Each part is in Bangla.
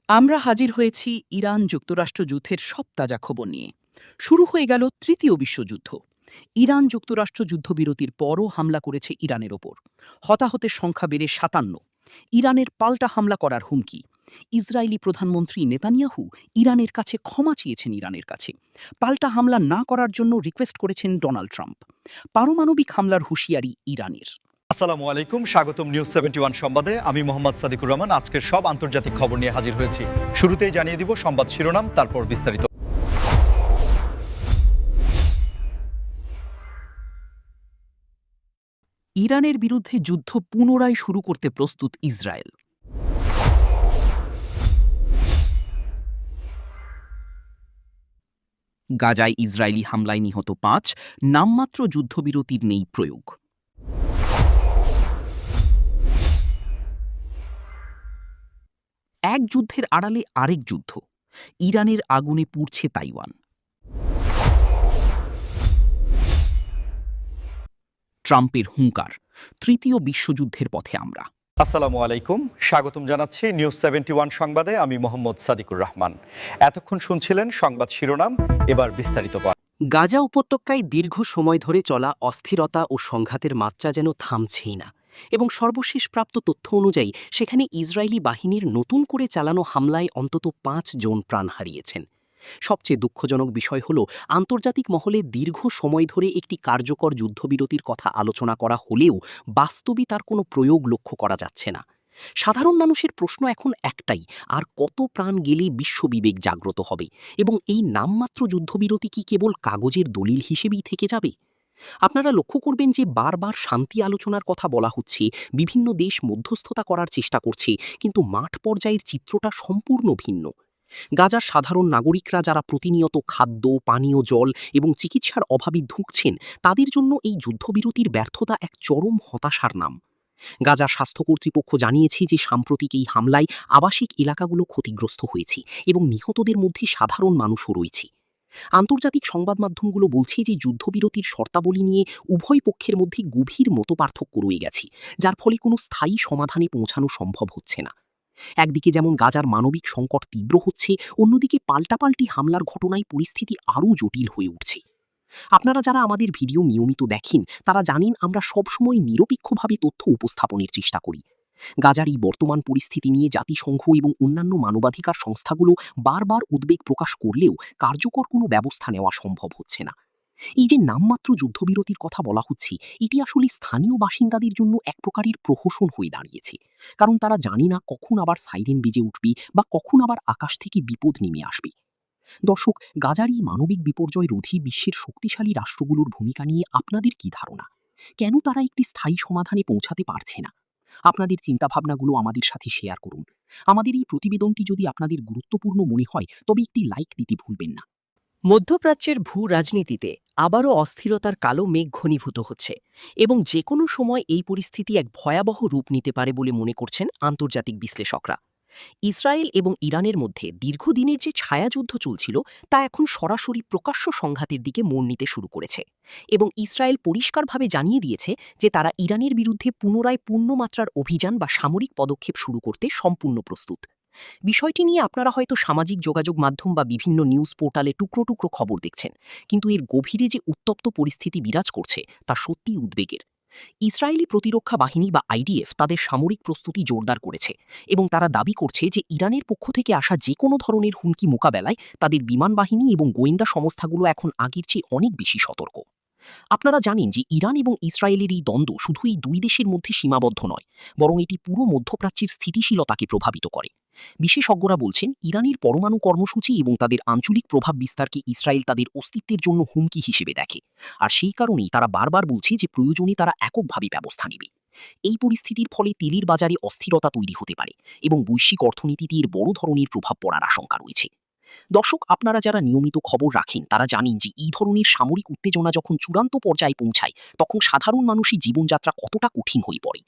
আমরা হাজির হয়েছি ইরান যুক্তরাষ্ট্র যুদ্ধের সব তাজা খবর নিয়ে। শুরু হয়ে গেল তৃতীয় বিশ্বযুদ্ধ। ইরান যুক্তরাষ্ট্র যুদ্ধবিরতির পরও হামলা করেছে ইরানের ওপর। হতাহতের সংখ্যা বেড়ে ৫৭। ইরানের পাল্টা হামলা করার হুমকি। ইসরায়েলি প্রধানমন্ত্রী নেতানিয়াহু ইরানের কাছে ক্ষমা চেয়েছেন ইরানের কাছে। পাল্টা হামলা না করার জন্য রিকোয়েস্ট করেছেন ডোনাল্ড ট্রাম্প। পারমাণবিক হামলার হুঁশিয়ারি ইরানের। আসসালামু আলাইকুম, স্বাগতম নিউজ 71 সংবাদে। আমি মোহাম্মদ সাদিকুর রহমান আজকের সব আন্তর্জাতিক খবর নিয়ে হাজির হয়েছি। শুরুতেই জানিয়ে দিব সংবাদ শিরোনাম, তারপর বিস্তারিত। ইরানের বিরুদ্ধে যুদ্ধ পুনরায় শুরু করতে প্রস্তুত ইসরায়েল। গাজায় ইসরায়েলি হামলায় নিহত ৫, নামমাত্র যুদ্ধবিরতির নেই প্রয়োগ। এক যুদ্ধের আড়ালে আরেক যুদ্ধ। ইরানের আগুনে পুড়ছে তাইওয়ান। ট্রাম্পের হুঙ্কার, তৃতীয় বিশ্বযুদ্ধের পথে আমরা। আসসালামু আলাইকুম, স্বাগতম জানাচ্ছি নিউজ 71 সংবাদে। আমি মোহাম্মদ সাদিকুর রহমান। এতক্ষণ শুনছিলেন সংবাদ শিরোনাম, এবার বিস্তারিত। গাজা উপত্যকায় দীর্ঘ সময় ধরে চলা অস্থিরতা ও সংঘাতের মাত্রা যেন থামছেই না, এবং সর্বশেষ প্রাপ্ত তথ্য অনুযায়ী সেখানে ইসরায়েলি বাহিনীর নতুন করে চালানো হামলায় অন্তত ৫ জন প্রাণ হারিয়েছেন। সবচেয়ে দুঃখজনক বিষয় হল, আন্তর্জাতিক মহলে দীর্ঘ সময় ধরে একটি কার্যকর যুদ্ধবিরতির কথা আলোচনা করা হলেও বাস্তবে তার কোনো প্রয়োগ লক্ষ্য করা যাচ্ছে না। সাধারণ মানুষের প্রশ্ন এখন একটাই: আর কত প্রাণ গেলে বিশ্ববিবেক জাগ্রত হবে, এবং এই নামমাত্র যুদ্ধবিরতি কি কেবল কাগজের দলিল হিসেবেই থেকে যাবে? আপনারা লক্ষ্য করবেন যে বারবার শান্তি আলোচনার কথা বলা হচ্ছে, বিভিন্ন দেশ মধ্যস্থতা করার চেষ্টা করছে, কিন্তু মাঠ পর্যায়ের চিত্রটা সম্পূর্ণ ভিন্ন। গাজার সাধারণ নাগরিকরা যারা প্রতিনিয়ত খাদ্য, পানীয় জল এবং চিকিৎসার অভাবে ধুঁকছেন, তাদের জন্য এই যুদ্ধবিরতির ব্যর্থতা এক চরম হতাশার নাম। গাজার স্বাস্থ্য কর্তৃপক্ষ জানিয়েছে যে সাম্প্রতিক এই হামলায় আবাসিক এলাকাগুলো ক্ষতিগ্রস্ত হয়েছে এবং নিহতদের মধ্যে সাধারণ মানুষও রয়েছে। আন্তর্জাতিক সংবাদ মাধ্যমগুলো বলছে যে যুদ্ধবিরতির শর্তাবলী নিয়ে উভয় পক্ষের মধ্যে গভীর মতপার্থক্য রয়ে গেছে, যার ফলে কোনো স্থায়ী সমাধানে পৌঁছানো সম্ভব হচ্ছে না। একদিকে যেমন গাজার মানবিক সংকট তীব্র হচ্ছে, অন্যদিকে পাল্টাপাল্টি হামলার ঘটনায় পরিস্থিতি আরও জটিল হয়ে উঠছে। আপনারা যারা আমাদের ভিডিও নিয়মিত দেখেন, তারা জানেন আমরা সবসময় নিরপেক্ষভাবে তথ্য উপস্থাপনের চেষ্টা করি। গাজার এই বর্তমান পরিস্থিতি নিয়ে জাতিসংঘ এবং অন্যান্য মানবাধিকার সংস্থাগুলো বারবার উদ্বেগ প্রকাশ করলেও কার্যকর কোনো ব্যবস্থা নেওয়া সম্ভব হচ্ছে না। এই যে নামমাত্র যুদ্ধবিরতির কথা বলা হচ্ছে, এটি আসলে স্থানীয় বাসিন্দাদের জন্য এক প্রকারের প্রহসন হয়ে দাঁড়িয়েছে, কারণ তারা জানে না কখন আবার সাইরেন বেজে উঠবে বা কখন আবার আকাশ থেকে বিপদ নেমে আসবে। দর্শক, গাজার এই মানবিক বিপর্যয় রোধে বিশ্বের শক্তিশালী রাষ্ট্রগুলোর ভূমিকা নিয়ে আপনাদের কি ধারণা? কেন তারা একটি স্থায়ী সমাধানে পৌঁছাতে পারছে না? আপনাদের চিন্তাভাবনাগুলো আমাদের সাথে শেয়ার করুন। আমাদের এই প্রতিবেদনটি যদি আপনাদের গুরুত্বপূর্ণ মনে হয়, তবে একটি লাইক দিতে ভুলবেন না। মধ্যপ্রাচ্যের ভূ রাজনীতিতে আবারও অস্থিরতার কালো মেঘ ঘনীভূত হচ্ছে, এবং যে কোনো সময় এই পরিস্থিতি এক ভয়াবহ রূপ নিতে পারে বলে মনে করছেন আন্তর্জাতিক বিশ্লেষকরা। ইসরায়েল এবং ইরানের মধ্যে দীর্ঘদিনের যে ছায়াযুদ্ধ চলছিল, তা এখন সরাসরি প্রকাশ্য সংঘাতের দিকে মোড় নিতে শুরু করেছে, এবং ইসরায়েল পরিষ্কারভাবে জানিয়ে দিয়েছে যে তারা ইরানের বিরুদ্ধে পুনরায় পূর্ণমাত্রার অভিযান বা সামরিক পদক্ষেপ শুরু করতে সম্পূর্ণ প্রস্তুত। বিষয়টি নিয়ে আপনারা হয়তো সামাজিক যোগাযোগ মাধ্যম বা বিভিন্ন নিউজ পোর্টালে টুকরো টুকরো খবর দেখছেন, কিন্তু এর গভীরে যে উত্তপ্ত পরিস্থিতি বিরাজ করছে তা সত্যিই উদ্বেগের। ইসরায়েলি প্রতিরক্ষা বাহিনী বা আইডিএফ তাদের সামরিক প্রস্তুতি জোরদার করেছে, এবং তারা দাবি করছে যে ইরানের পক্ষ থেকে আসা যে কোনো ধরনের হুমকি মোকাবেলায় তাদের বিমান বাহিনী এবং গোয়েন্দা সংস্থাগুলো এখন আগের চেয়ে অনেক বেশি সতর্ক। আপনারা জানেন যে ইরান এবং ইসরায়েলের এই দ্বন্দ্ব শুধু এই দুই দেশের মধ্যে সীমাবদ্ধ নয়, বরং এটি পুরো মধ্যপ্রাচ্যের স্থিতিশীলতাকে প্রভাবিত করে। বিশেষজ্ঞরা বলছেন, ইরানের পরমাণু কর্মসূচি এবং তাদের আঞ্চলিক প্রভাব বিস্তারকে ইসরায়েল তাদের অস্তিত্বের জন্য হুমকি হিসেবে দেখে, আর সেই কারণেই তারা বারবার বলছে যে প্রয়োজনে তারা এককভাবে ব্যবস্থা নেবে। এই পরিস্থিতির ফলে তেলের বাজারে অস্থিরতা তৈরি হতে পারে, এবং বৈশ্বিক অর্থনীতিতে এর বড় ধরনের প্রভাব পড়ার আশঙ্কা রয়েছে। দর্শক, আপনারা যারা নিয়মিত খবর রাখেন তারা জানেন যে এই ধরনের সামরিক উত্তেজনা যখন চূড়ান্ত পর্যায়ে পৌঁছায়, তখন সাধারণ মানুষের জীবনযাত্রা কতটা কঠিন হয়ে পড়ে।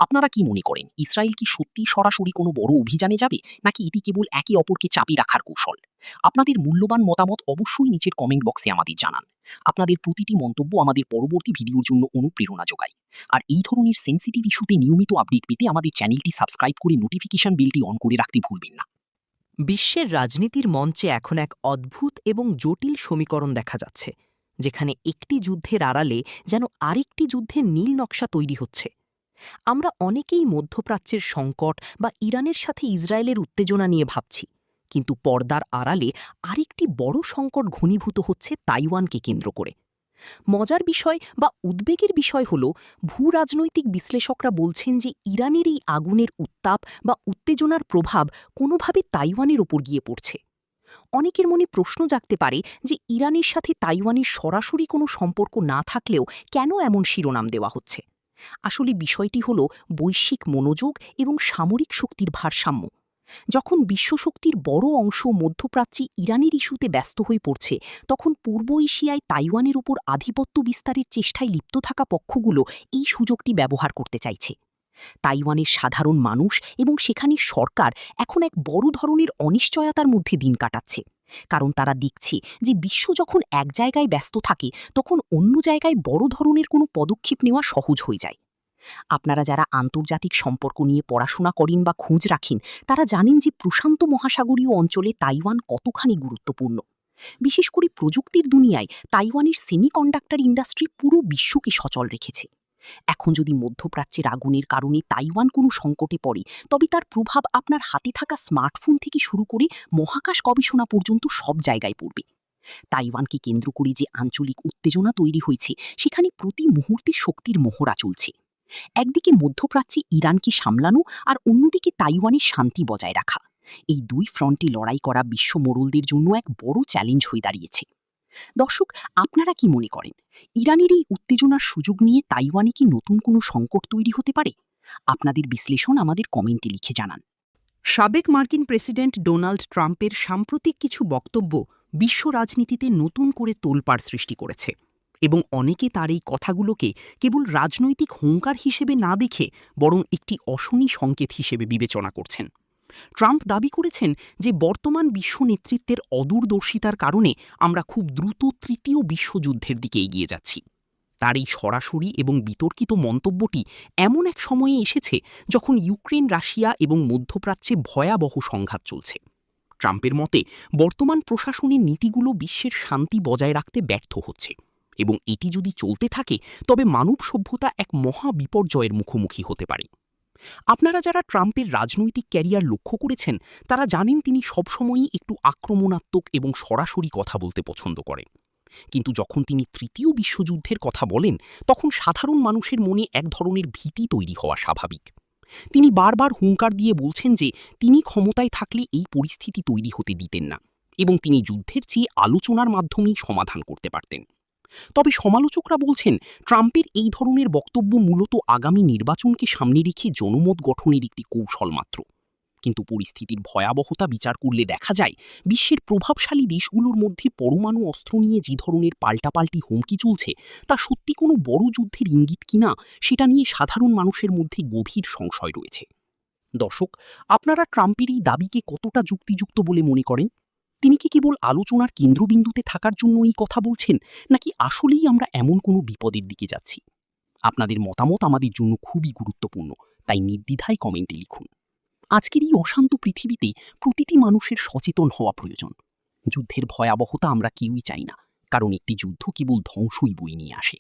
আপনারা কি মনে করেন, ইসরায়েল কি সত্যি সরাসরি কোনো বড় অভিযানে যাবে, নাকি এটি কেবল একে অপরকে চাপে রাখার কৌশল? আপনাদের মূল্যবান মতামত অবশ্যই নিচের কমেন্ট বক্সে আমাদের জানান। আপনাদের প্রতিটি মন্তব্য আমাদের পরবর্তী ভিডিওর জন্য অনুপ্রেরণা যোগায়। আর এই ধরনের সেন্সিটিভ ইস্যুতে নিয়মিত আপডেট পেতে আমাদের চ্যানেলটি সাবস্ক্রাইব করে নোটিফিকেশন বেলটি অন করে রাখতে ভুলবেন না। বিশ্বের রাজনীতির মঞ্চে এখন এক অদ্ভুত এবং জটিল সমীকরণ দেখা যাচ্ছে, যেখানে একটি যুদ্ধের আড়ালে যেন আরেকটি যুদ্ধের নীল নকশা তৈরি হচ্ছে। আমরা অনেকেই মধ্যপ্রাচ্যের সংকট বা ইরানের সাথে ইসরায়েলের উত্তেজনা নিয়ে ভাবছি, কিন্তু পর্দার আড়ালে আরেকটি বড় সংকট ঘনীভূত হচ্ছে তাইওয়ানকে কেন্দ্র করে। মজার বিষয় বা উদ্বেগের বিষয় হল, ভূরাজনৈতিক বিশ্লেষকরা বলছেন যে ইরানের এই আগুনের উত্তাপ বা উত্তেজনার প্রভাব কোনোভাবে তাইওয়ানের ওপর গিয়ে পড়ছে। অনেকের মনে প্রশ্ন জাগতে পারে যে ইরানের সাথে তাইওয়ানের সরাসরি কোনো সম্পর্ক না থাকলেও কেন এমন শিরোনাম দেওয়া হচ্ছে। আসলে বিষয়টি হল বৈশ্বিক মনোযোগ এবং সামরিক শক্তির ভারসাম্য। যখন বিশ্বশক্তির বড় অংশ মধ্যপ্রাচ্যে ইরানের ইস্যুতে ব্যস্ত হয়ে পড়ছে, তখন পূর্ব এশিয়ায় তাইওয়ানের উপর আধিপত্য বিস্তারের চেষ্টায় লিপ্ত থাকা পক্ষগুলো এই সুযোগটি ব্যবহার করতে চাইছে। তাইওয়ানের সাধারণ মানুষ এবং সেখানের সরকার এখন এক বড় ধরনের অনিশ্চয়তার মধ্যে দিন কাটাচ্ছে, কারণ তারা দেখছে যে বিশ্ব যখন এক জায়গায় ব্যস্ত থাকে, তখন অন্য জায়গায় বড় ধরনের কোনো পদক্ষেপ নেওয়া সহজ হয়ে যায়। আপনারা যারা আন্তর্জাতিক সম্পর্ক নিয়ে পড়াশোনা করেন বা খোঁজ রাখেন, তারা জানেন যে প্রশান্ত মহাসাগরীয় অঞ্চলে তাইওয়ান কতখানি গুরুত্বপূর্ণ। বিশেষ করে প্রযুক্তির দুনিয়ায় তাইওয়ানের সেমিকন্ডাক্টর ইন্ডাস্ট্রি পুরো বিশ্বকে সচল রেখেছে। এখন যদি মধ্যপ্রাচ্যের আগুনের কারণে তাইওয়ান কোনো সংকটে পড়ে, তবে তার প্রভাব আপনার হাতে থাকা স্মার্টফোন থেকে শুরু করে মহাকাশ গবেষণা পর্যন্ত সব জায়গায় পড়বে। তাইওয়ানকে কেন্দ্র করে যে আঞ্চলিক উত্তেজনা তৈরি হয়েছে, সেখানে প্রতি মুহূর্তে শক্তির মহড়া চলছে। একদিকে মধ্যপ্রাচ্যে ইরানকে সামলানো আর অন্যদিকে তাইওয়ানের শান্তি বজায় রাখা। এই দুই ফ্রন্টে লড়াই করা বিশ্ব মোড়লদের জন্য এক বড় চ্যালেঞ্জ হয়ে দাঁড়িয়েছে। দর্শক, আপনারা কি মনে করেন, ইরানের এই উত্তেজনার সুযোগ নিয়ে তাইওয়ানে কি নতুন কোনো সংকট তৈরি হতে পারে? আপনাদের বিশ্লেষণ আমাদের কমেন্টে লিখে জানান। সাবেক মার্কিন প্রেসিডেন্ট ডোনাল্ড ট্রাম্পের সাম্প্রতিক কিছু বক্তব্য বিশ্ব রাজনীতিতে নতুন করে তোলপাড় সৃষ্টি করেছে, এবং অনেকে তার এই কথাগুলোকে কেবল রাজনৈতিক হুঙ্কার হিসেবে না দেখে বরং একটি অশনি সংকেত হিসেবে বিবেচনা করছেন। ট্রাম্প দাবি করেছেন যে বর্তমান বিশ্ব নেতৃত্বের অদূরদর্শিতার কারণে আমরা খুব দ্রুত তৃতীয় বিশ্বযুদ্ধের দিকে এগিয়ে যাচ্ছি। তার এই সরাসরি এবং বিতর্কিত মন্তব্যটি এমন এক সময়ে এসেছে যখন ইউক্রেন, রাশিয়া এবং মধ্যপ্রাচ্যে ভয়াবহ সংঘাত চলছে। ট্রাম্পের মতে বর্তমান প্রশাসনের নীতিগুলো বিশ্বের শান্তি বজায় রাখতে ব্যর্থ হচ্ছে, এবং এটি যদি চলতে থাকে তবে মানব সভ্যতা এক মহা বিপর্যয়ের মুখোমুখি হতে পারে। আপনারা যারা ট্রাম্পের রাজনৈতিক ক্যারিয়ার লক্ষ্য করেছেন, তারা জানেন তিনি সবসময়ই একটু আক্রমণাত্মক এবং সরাসরি কথা বলতে পছন্দ করেন। কিন্তু যখন তিনি তৃতীয় বিশ্বযুদ্ধের কথা বলেন, তখন সাধারণ মানুষের মনে এক ধরনের ভীতি তৈরি হওয়া স্বাভাবিক। তিনি বারবার হুঙ্কার দিয়ে বলছেন যে তিনি ক্ষমতায় থাকলে এই পরিস্থিতি তৈরি হতে দিতেন না, এবং তিনি যুদ্ধের চেয়ে আলোচনার মাধ্যমেই সমাধান করতে পারতেন। তবে সমালোচকরা বলছেন ট্রাম্পের এই ধরনের বক্তব্য মূলত আগামী নির্বাচনকে সামনে রেখে জনমত গঠনের একটি কৌশল মাত্র। কিন্তু পরিস্থিতির ভয়াবহতা বিচার করলে দেখা যায়, বিশ্বের প্রভাবশালী দেশগুলোর মধ্যে পরমাণু অস্ত্র নিয়ে যে ধরনের পাল্টাপাল্টি হুমকি চলছে, তা সত্যি কোনো বড় যুদ্ধের ইঙ্গিত কিনা সেটা নিয়ে সাধারণ মানুষের মধ্যে গভীর সংশয় রয়েছে। দর্শক, আপনারা ট্রাম্পের এই দাবিকে কতটা যুক্তিযুক্ত বলে মনে করেন? তিনি কি কেবল আলোচনার কেন্দ্রবিন্দুতে থাকার জন্য এই কথা বলছেন, নাকি আসলেই আমরা এমন কোনো বিপদের দিকে যাচ্ছি? আপনাদের মতামত আমাদের জন্য খুবই গুরুত্বপূর্ণ, তাই নির্দ্বিধায় কমেন্টে লিখুন। আজকের এই অশান্ত পৃথিবীতে প্রতিটি মানুষের সচেতন হওয়া প্রয়োজন। যুদ্ধের ভয়াবহতা আমরা কেউই চাই না, কারণ একটি যুদ্ধ কেবল ধ্বংসই বয়ে নিয়ে আসে।